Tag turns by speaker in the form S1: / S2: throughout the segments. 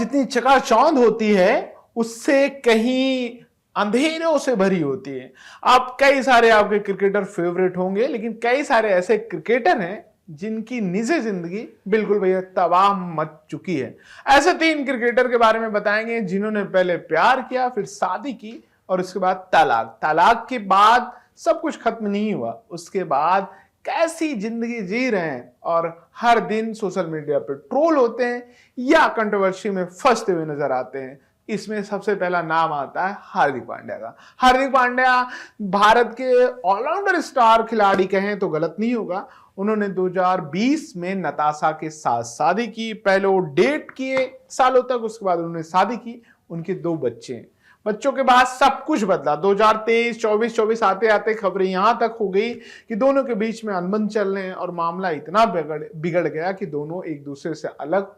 S1: जितनी चकाचौंध होती है उससे कहीं अंधेरों से भरी होती है। आप कई सारे आपके क्रिकेटर फेवरेट होंगे, लेकिन कई सारे ऐसे क्रिकेटर हैं जिनकी निजी जिंदगी बिल्कुल भैया तबाह मच चुकी है। ऐसे 3 क्रिकेटर के बारे में बताएंगे जिन्होंने पहले प्यार किया, फिर शादी की और उसके बाद तलाक। तलाक के बाद सब कुछ खत्म नहीं हुआ, उसके बाद कैसी जिंदगी जी रहे हैं और हर दिन सोशल मीडिया पे ट्रोल होते हैं या कंट्रोवर्सी में फंसते हुए नजर आते हैं। इसमें सबसे पहला नाम आता है हार्दिक पांड्या का। हार्दिक पांड्या भारत के ऑलराउंडर स्टार खिलाड़ी कहें तो गलत नहीं होगा। उन्होंने 2020 में नताशा के साथ शादी की। पहले वो डेट किए सालों तक, उसके बाद उन्होंने शादी की। उनके 2 बच्चे हैं। बच्चों के बाद सब कुछ बदला। 2023, 24 आते आते खबरें यहां तक हो गई कि दोनों के बीच में अनबन चल रहे हैं और मामला इतना बिगड़ गया कि दोनों एक दूसरे से अलग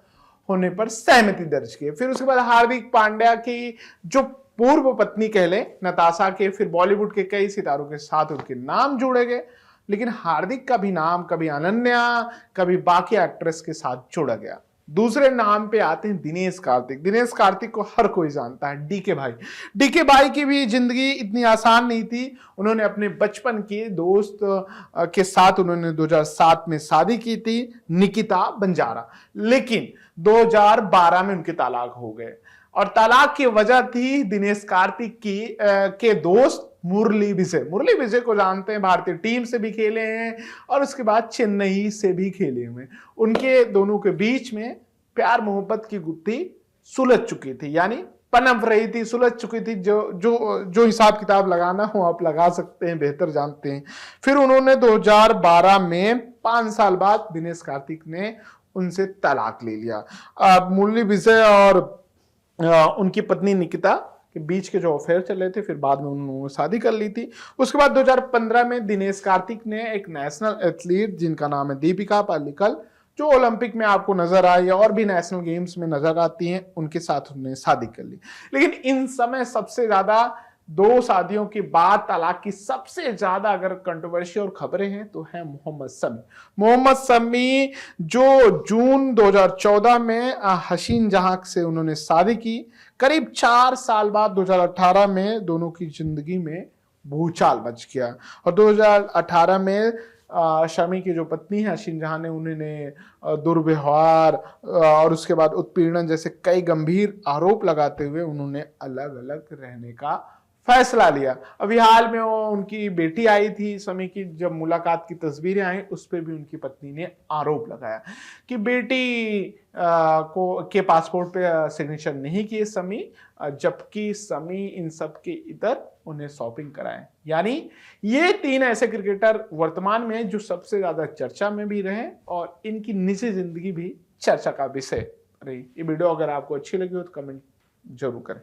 S1: होने पर सहमति दर्ज किए। फिर उसके बाद हार्दिक पांड्या की जो पूर्व पत्नी कह ले नताशा के, फिर बॉलीवुड के कई सितारों के साथ उनके नाम जोड़े गए, लेकिन हार्दिक का भी नाम कभी अनन्या, कभी बाकी एक्ट्रेस के साथ जोड़ा गया। दूसरे नाम पे आते हैं दिनेश कार्तिक। दिनेश कार्तिक को हर कोई जानता है, डीके भाई। डीके भाई की भी जिंदगी इतनी आसान नहीं थी। उन्होंने अपने बचपन के दोस्त के साथ उन्होंने 2007 में शादी की थी, निकिता बंजारा, लेकिन 2012 में उनके तलाक हो गए और तलाक की वजह थी दिनेश कार्तिक की के दोस्त मुरली विजय। मुरली विजय को जानते हैं, भारतीय टीम से भी खेले हैं और उसके बाद चेन्नई से भी खेले हुए। उनके दोनों के बीच में प्यार मोहब्बत की गुत्थी सुलझ चुकी थी, यानी पनप रही थी, सुलझ चुकी थी। जो हिसाब किताब लगाना हो आप लगा सकते हैं, बेहतर जानते हैं। फिर उन्होंने 2012 में 5 साल बाद दिनेश कार्तिक ने उनसे तलाक ले लिया। मुरली विजय और उनकी पत्नी निकिता के बीच के जो अफेयर चल रहे थे, फिर बाद में उन्होंने शादी कर ली थी। उसके बाद 2015 में दिनेश कार्तिक ने एक नेशनल एथलीट जिनका नाम है दीपिका पालिकल, जो ओलंपिक में आपको नजर आई और भी नेशनल गेम्स में नजर आती हैं, उनके साथ उन्होंने शादी कर ली। लेकिन इन समय सबसे ज्यादा 2 शादियों के बाद तलाक की सबसे ज्यादा अगर कंट्रोवर्सी और खबरें हैं तो है मोहम्मद शमी। मोहम्मद शमी जो जून 2014 में हसीन जहां से उन्होंने शादी की, करीब 4 साल बाद 2018 में दोनों की जिंदगी में भूचाल मच गया और 2018 में शमी की जो पत्नी है हसीन जहां ने उन्होंने दुर्व्यवहार और उसके बाद उत्पीड़न जैसे कई गंभीर आरोप लगाते हुए उन्होंने अलग अलग रहने का फैसला लिया। अभी हाल में वो उनकी बेटी आई थी शमी की, जब मुलाकात की तस्वीरें आई उस पर भी उनकी पत्नी ने आरोप लगाया कि बेटी के पासपोर्ट पे सिग्नेचर नहीं किए शमी, जबकि शमी इन सब के इधर उन्हें शॉपिंग कराए। यानी ये 3 ऐसे क्रिकेटर वर्तमान में जो सबसे ज्यादा चर्चा में भी रहे और इनकी निजी जिंदगी भी चर्चा का विषय रही। ये वीडियो अगर आपको अच्छी लगी हो तो कमेंट जरूर करें।